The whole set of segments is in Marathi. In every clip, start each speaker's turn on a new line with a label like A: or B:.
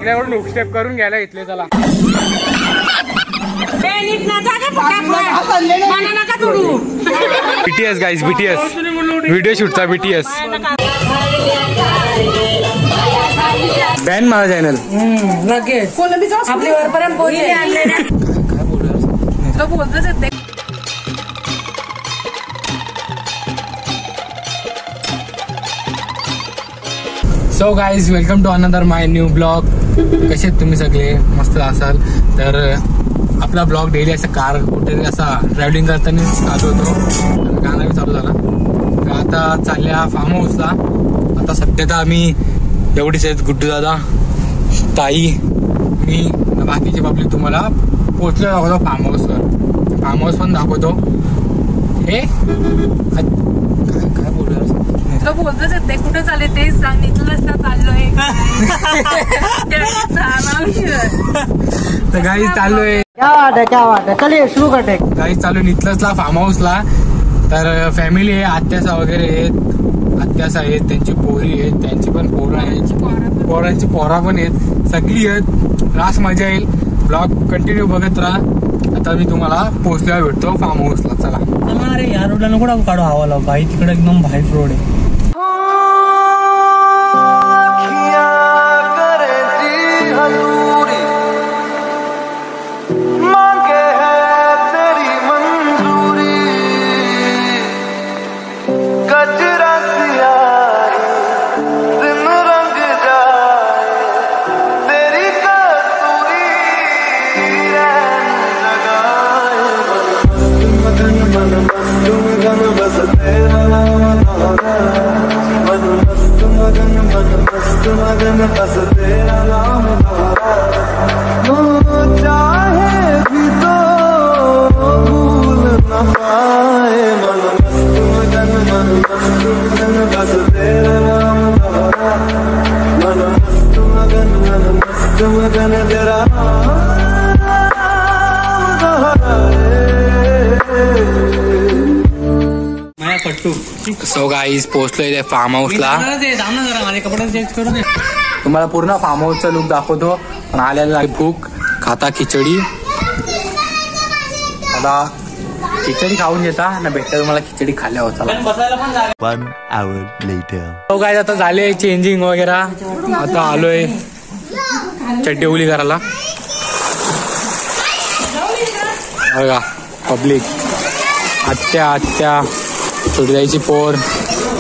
A: आपल्याकडून हुक स्टेप करून घ्यायला घेतले. चला BTS गाईज, BTS व्हिडिओ शूटचा BTS बॅन माझा चॅनल लगेच आपली वरपर्यंत पोहोचले आणले. काय बोलतोच. So guys, welcome to another my new blog. कसे तुम्ही सगळे मस्त असाल तर. आपला ब्लॉग डेली असा कार कुठे असा ट्रॅव्हलिंग करताना चालू होतो, गाणं बी चालू झाला. तर आता चालल्या फार्म हाऊसला. आता सध्या तर आम्ही एवढीच आहेत, गुड्डू दादा, ताई, मी, बाकीचे पब्लिक. तुम्हाला पोचलो दाखवतो फार्म हाऊसवर. फार्म हाऊस पण दाखवतो. हे काय
B: बोलतोच येत नाही. कुठे चालले तेच सांग. इथलंच ना चाललोय.
A: तर गाईज चाललोय.
B: चलिए सुरू करते.
A: गाईज चालू नितलसला फार्म हाऊसला. तर फॅमिली आहे, आत्यासा वगैरे आहेत. आत्यासा आहेत, त्यांची पोरी आहेत, त्यांची पण पोरं आहेत, पोरांची पोरा पण आहेत, सगळी आहेत. रास मजा येईल. ब्लॉग कंटिन्यू बघत राहा. आता मी तुम्हाला पोहोचल्यावर भेटतो फार्म हाऊसला. चला.
C: अरे या रोडला नको काढू हवाला भाई, तिकडे एकदम भाईट रोड आहे.
A: सो गाईज पोहोचलोय त्या फार्म हाऊसला. तुम्हाला पूर्ण फार्म हाऊसचा लुक दाखवतो. पण आलेला भूक, खाता खिचडी. आता खिचडी खाऊन घेता ना भेटता तुम्हाला. खिचडी खाल्ल्या होता. सो गाईज आता झाले चेंजिंग वगैरे. आता आलोय चड्डी उली करायला. बघा पब्लिक, आत्या, छोटीताईची पोर,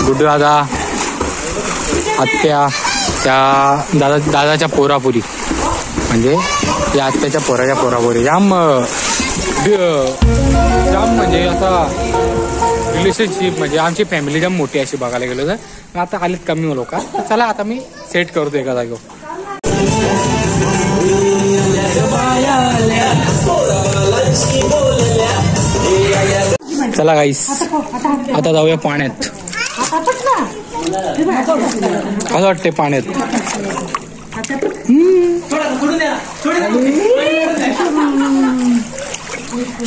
A: गुड्डू दादा, आत्या, त्या दादाच्या पोरापुरी, म्हणजे त्या आत्याच्या पोराच्या पोरापुरी. जाम म्हणजे असा रिलेशनशिप, म्हणजे आमची फॅमिली जाम मोठी अशी बघायला गेलो तर. आता आलीत कमी लोक. चला आता मी सेट करतो एका जागेवर. चला गाईस, आता जाऊया पाण्यात. कसं वाटते पाण्यात?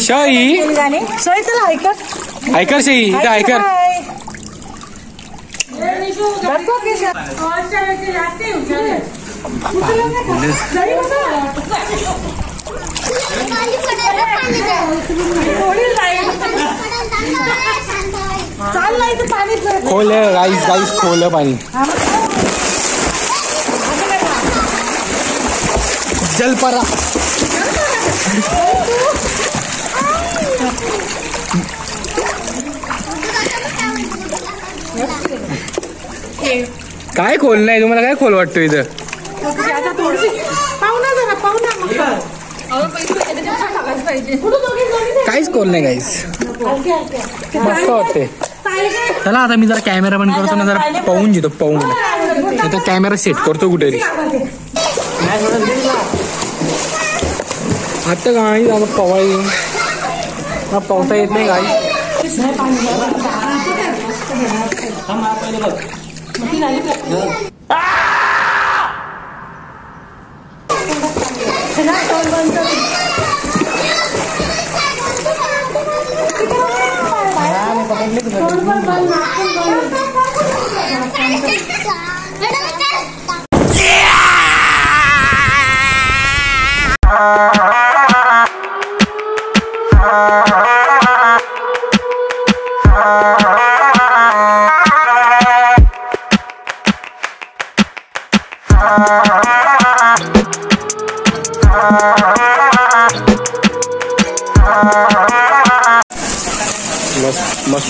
A: शाही ऐकर शाही इथं ऐकर. खोल है गाइस, खोल है पानी. जल परा. काय खोल नाही तुम्हाला? काय खोल वाटतो इथं? काहीच खोल नाही गाईस, मस्त वाटते. चला आता मी जरा कॅमेरा बंद करतो ना, जरा पाहून घेतो. आता कॅमेरा सेट करतो कुठेतरी. आता गाडी आता पवाळी पावसा येत नाही गाडी.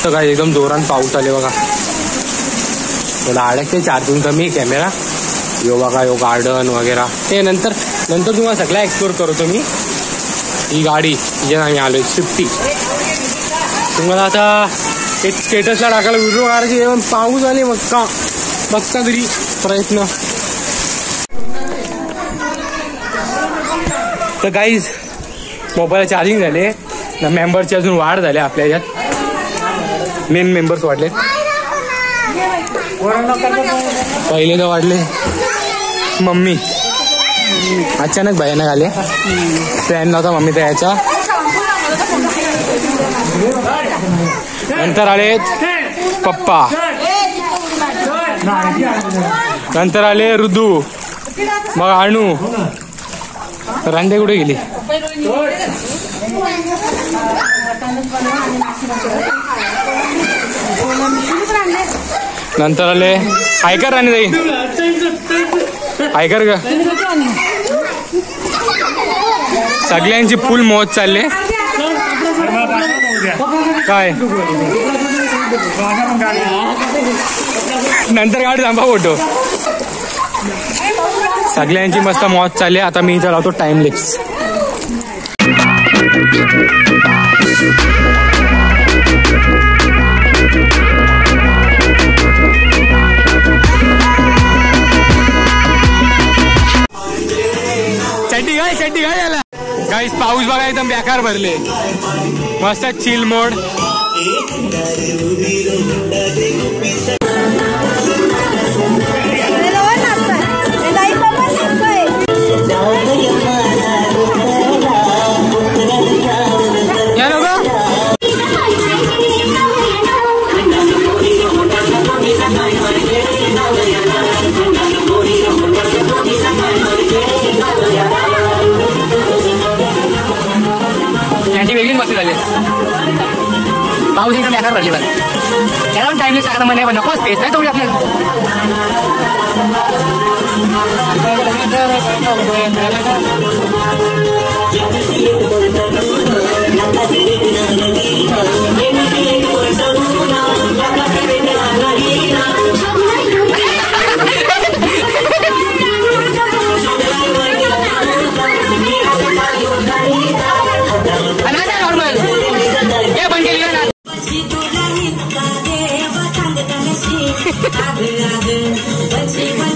A: मस्त काय एकदम जोरात पाऊस आले बघा. थोडा अडकते चार्जिंग कमी कॅमेरा. यो बघा यो गार्डन वगैरे ते नंतर तुम्हाला सगळं एक्सप्लोर करतो मी. ही गाडी ज्या आम्ही आलोय स्विफ्टी. तुम्हाला आता एक स्टेटसला टाकायला व्हिडिओ काढायची पाऊस आले बघता तरी प्रयत्न. तर गाईज मोबाईल चार्जिंग झाले ना. मेंबरची अजून वाढ झाली आपल्या याच्यात. मेन मेंबर्स वाढले. पहिले तर वाढले मम्मी. अचानक भयानक आले. प्लॅन नव्हता मम्मीचा याचा. नंतर आलेत पप्पा. नंतर आले ऋतू. मग अणू. रांडे कुठे गेली. नंतर आले आयकर राणी जाईल. आयकर का सगळ्यांची फुल मौज चालले. काय नंतर गाडी थांबा फोटो. सगळ्यांची मस्त मौज चालली. आता मी इथं लावतो टाइमलेप्स. चड्डी काय झाला गाईस. पाऊस बघा एकदम बेकार भरले. मस्त चिल मोड. वेगळीच मस्ती झाली. पाऊस एकदम बेकार भरली बघ. त्याला पण टाइमलेस टाकता म्हणे पण नको स्पेस नाही तेवढी आपल्याला.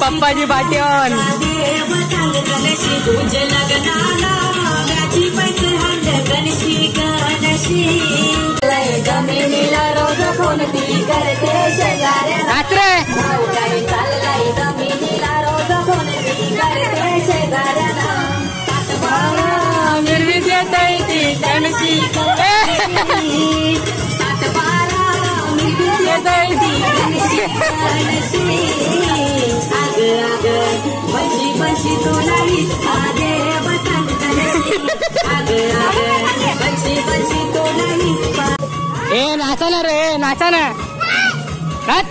A: पप्पाजी पाट्यान ए नाचा ना रे नाचा ना. काय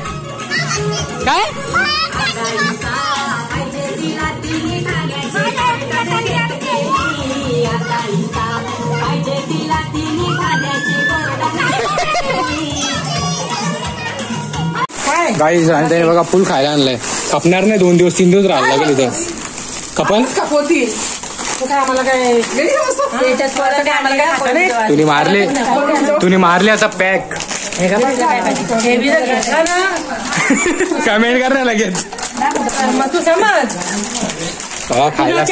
A: गाईज आणि बघा फुल खायला आणलंय. खपणार नाही 2 दिवस 3 दिवस राहायला लागेल इथं. कपल तुम्ही मारले आता पॅक. कमेंट कर ना लगेच.
B: तू समज
A: खायला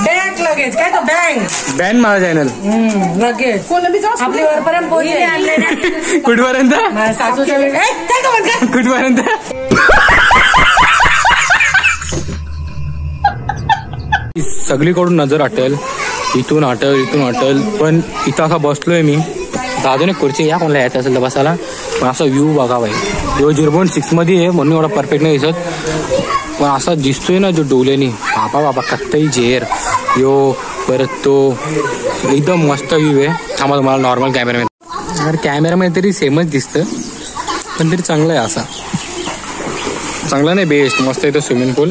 B: बँक लगेच काय तो बँक
A: बॅन माझा चॅनल
B: लगेच आपली वरपर्यंत पोहोचले.
A: कुठपर्यंत
B: सासूच्या
A: कुठपर्यंत. सगळीकडून नजर हटेल. इथून हटल पण इथं असा बसलोय मी. अजून एक खुर्ची या कोणाला यायचं असेल तर बसायला. पण असा व्ह्यू बघा भाई. जो 0.6 मध्ये आहे म्हणून एवढा परफेक्ट नाही दिसत. पण असा दिसतोय ना जो डोल्यानी बाबा कत्तई झेर यो परत तो एकदम मस्त व्ह्यू आहे. थांबा तुम्हाला नॉर्मल कॅमेरामध्ये कॅमेरामध्ये तरी सेमच दिसतं पण तरी चांगलं आहे. असा चांगला नाही बेस्ट मस्त आहे तो स्विमिंग पूल.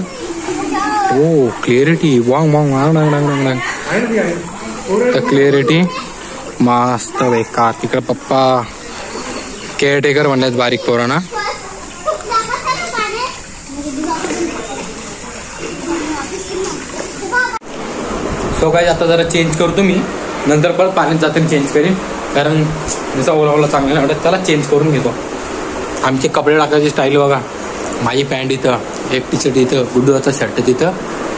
A: ओ क्लिअरिटी वांग तर क्लिअरिटी मस्त बेकार. तिकडे पप्पा केअरटेकर म्हणतात बारीक पोरांना. सो गाईज आता जरा चेंज करतो मी, नंतर परत पाण्यात जाताना चेंज करीन, कारण जसं ओला चांगला नाही वाटत. त्याला चेंज करून घेतो. आमचे कपडे टाकायची स्टाईल बघा. माझी पॅन्ट इथं, एक टी शर्ट इथं, गुड्डूचा शर्ट तिथं,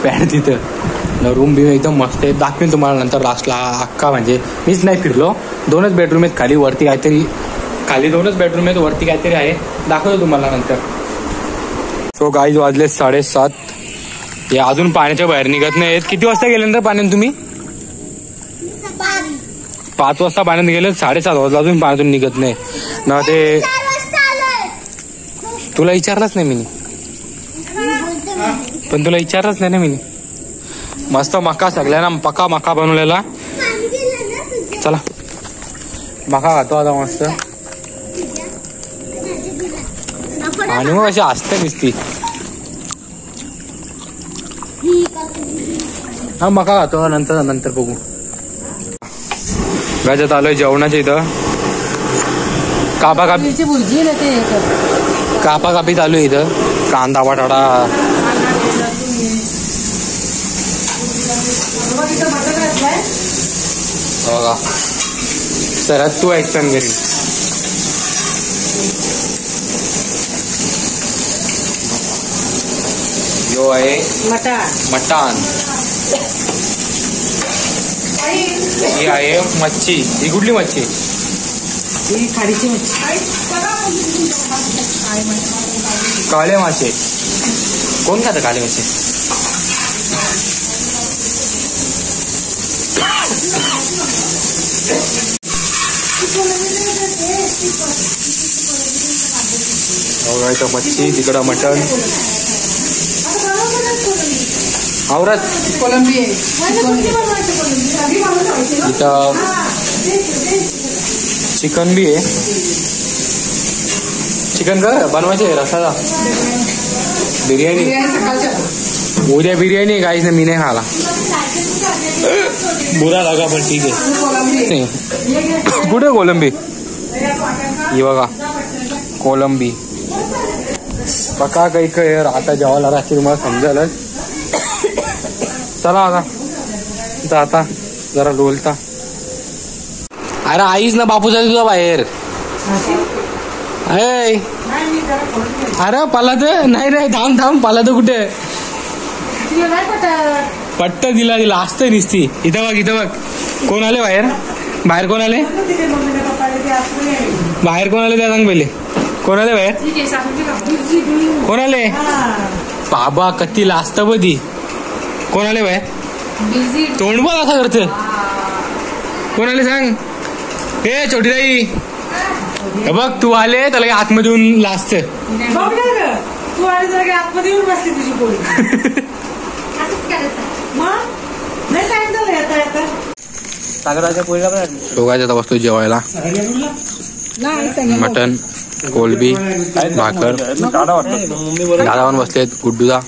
A: पॅन्ट तिथं. रूम बी एकदम मस्त आहे. दाखवेन तुम्हाला नंतर लास्टला. अख्खा म्हणजे मीच नाही फिरलो. 2च बेडरूम आहेत खाली, वरती काहीतरी, खाली 2च बेडरूम आहेत, वरती काहीतरी आहे. दाखवतो तुम्हाला नंतर. सो गाईज वाजले 7:30. हे अजून पाण्याच्या बाहेर निघत नाहीत. किती वाजता गेल्यानंतर पाण्यात तुम्ही? 5 वाजता पाण्यात गेले. 7:30 वाजता अजून पाण्यातून निघत नाही ना. ते तुला विचारलंच नाही मी, पण तुला विचारलंच नाही ना मी. मस्त मका सगळ्यांना पका मका बनवलेला. चला मका खातो आता मस्त. आणि मग अशी असते नुसती. हा मका खातो नंतर बघू. गाजत आलोय जेवणाच्या इथं. कापी चालू आहे इथं. कांदा बटाटा बघा. सरत तू एक्सप्लेन करीन. यो आहे मटण. ही आहे मच्छी. ही कुठली मच्छी?
C: ही खाडीची मच्छी.
A: काळे मासे. कोण खातं काळे मासे? इथं मच्छी, तिकडं मटण. आवरत
C: कोलंबी आहे.
A: इथं चिकन बी आहे. चिकन का बनवायचे रसाला? बिर्याणी. उद्या बिर्याणी आहे काहीच नाही. मी नाही खाला. बुरा लागा पण ठीक आहे. कुठे कोलंबी? ही बघा कोलंबी. बघा काही काही आता जेवायला राहते तुम्हाला समजायलाच. चला आता जाता जरा डोलता. अरे आईच ना बापू जाते तुझा बाहेर. अरे पालात नाही थांब पालात कुठे? पट्ट दिला असतं निसती. इथं बघ कोण आले बाहेर कोण आले? बाहेर कोण आले त्या सांग पहिले. कोण आले बाहेर? कोण आले? बाबा कती लाजत बधी. कोण आले बाहेर? तोंड बघ असं करत. कोण आले सांग? हे छोटी ताई बघ तू आले त्याला आतमध्ये येऊन लाजत.
C: तू आले आतमध्ये येऊन बसली तुझी पोळी.
A: दोघांच्या बसतो जेवायला. मटन, कोलबी, भाकर. दादा पण बसलेत. गुड्डूदा.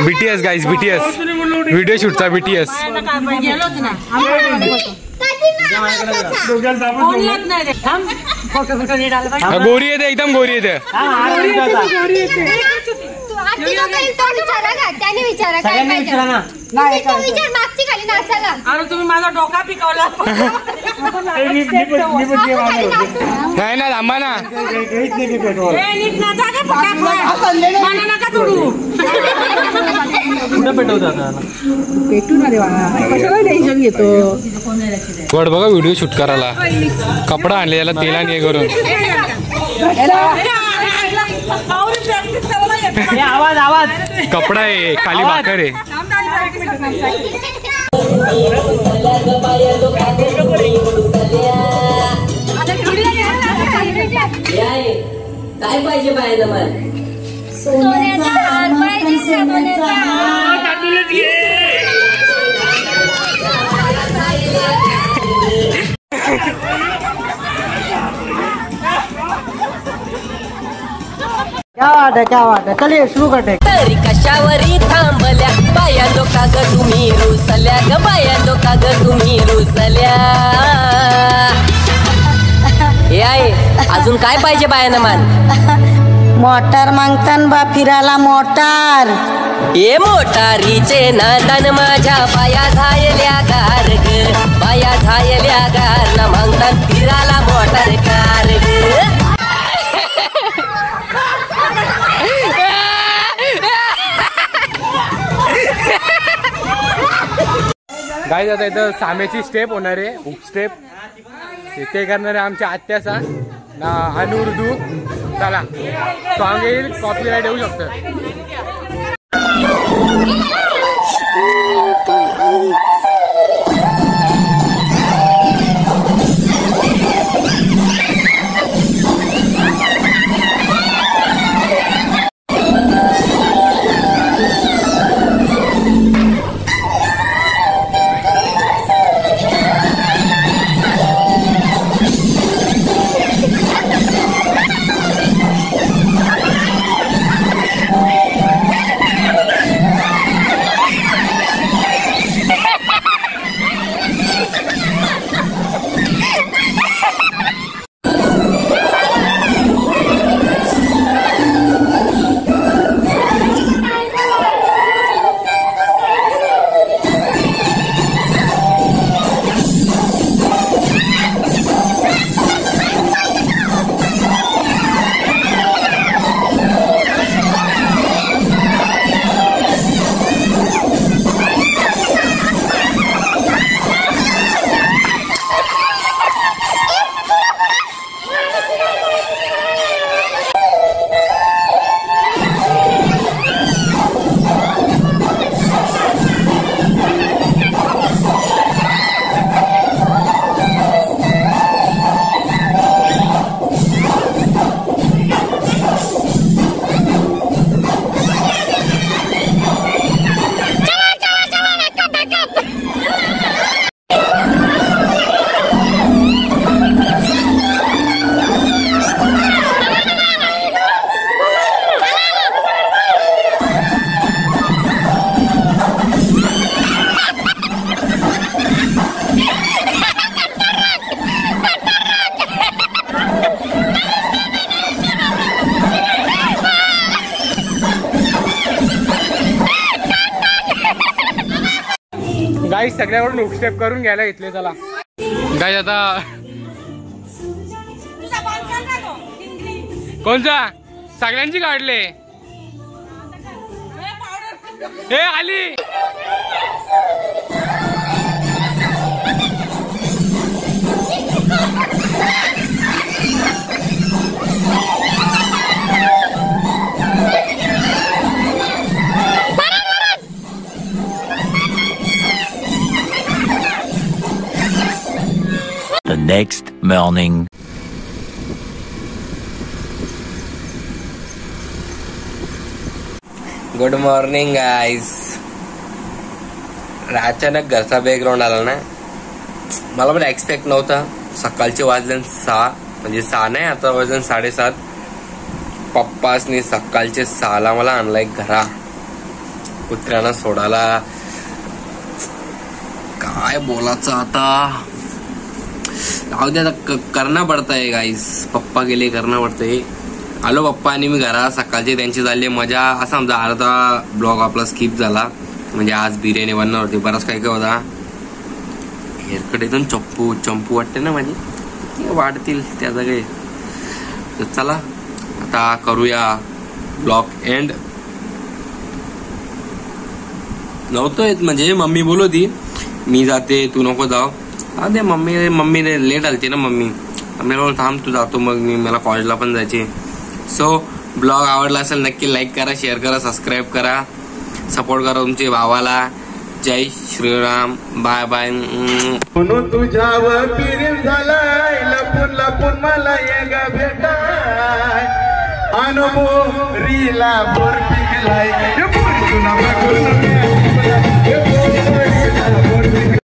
A: BTS गाइस BTS व्हिडिओ शूटचा BTS. गोरी येते एकदम गोरी येते.
B: अरे तुम्ही माझा डोका पिकवला.
A: नाही ना थांबा ना.
B: मला नका तोडू. पेटू ना देवा कशाला टेन्शन घेतो.
A: वड बघा व्हिडिओ शूट करायला कपडा आणले याला तेला नाही करून.
C: आवाज आवाज
A: कपडा आहे खाली भाकर आहे.
D: काय पाहिजे बायला मला सोन्याचा हार पाहिजे सोन्याचा
C: क्या वाट है चलिए शुरू करते.
D: तरी कशावरी थांबल्या बायांनो का ग तुम्ही रुसल्या ग बायांनो का ग तुम्ही रुसल्या. हे आहे अजून काय पाहिजे बायांना मान.
E: मोटार मागतान बा फिरायला मोटार.
D: हे मोटारीचे नादान माझ्या बाया झायल्या गार ग बाया झायल्या गार ना मागतान फिरायला मोटार कार ग.
A: गाईज आता इथं साम्याची स्टेप होणार आहे हुक स्टेप ते करणारे आमच्या आत्याचा ना अनुर्दू. चला सॉंग येईल कॉपीराइट येऊ शकतं. गाईज सगळ्यावरून हुक स्टेप करून घ्यायला घेतले. चला गाईज आता कोणचा सगळ्यांची काढले हे आली.
F: The next morning.
G: Good morning guys. अचानक घरचा बॅकग्राऊंड आला ना मला पण एक्सपेक्ट नव्हता. सकाळचे वाजले 6 म्हणजे 6 नाही आता वाजले 7:30. पप्पासनी सकाळचे 6ला मला आणलाय घरा कुत्र्यानं सोडायला. काय बोलायचं आता जाऊ दे आता करना पडतंय गाईस. पप्पा गेले करना पडतंय. आलो पप्पा आणि मी घरात. सकाळचे त्यांची झाली मजा. असा आमचा अर्धा ब्लॉग आपला स्किप झाला. म्हणजे आज बिर्याणी बनणार होती. बराच काय काय होता. हेअरकट इथून चंपू वाटते ना माझी. ते वाढतील त्या जागे. तर चला आता करूया ब्लॉग एंड. नव्हतं येत म्हणजे मम्मी बोलवती मी जाते तू नको जाऊ. अरे मम्मी लेट आलती ना. मम्मी बोल थांब तू जातो. मग मला कॉलेजला पण जायचे. सो ब्लॉग आवडला असेल नक्की लाईक करा, शेअर करा, सबस्क्राईब करा, सपोर्ट करा तुमच्या भावाला. जय श्रीराम. Bye bye.
H: तुझ्यावर प्रेम झालाय लपून मला येग भेटाय अनुभव रीला बोर पिकलाय.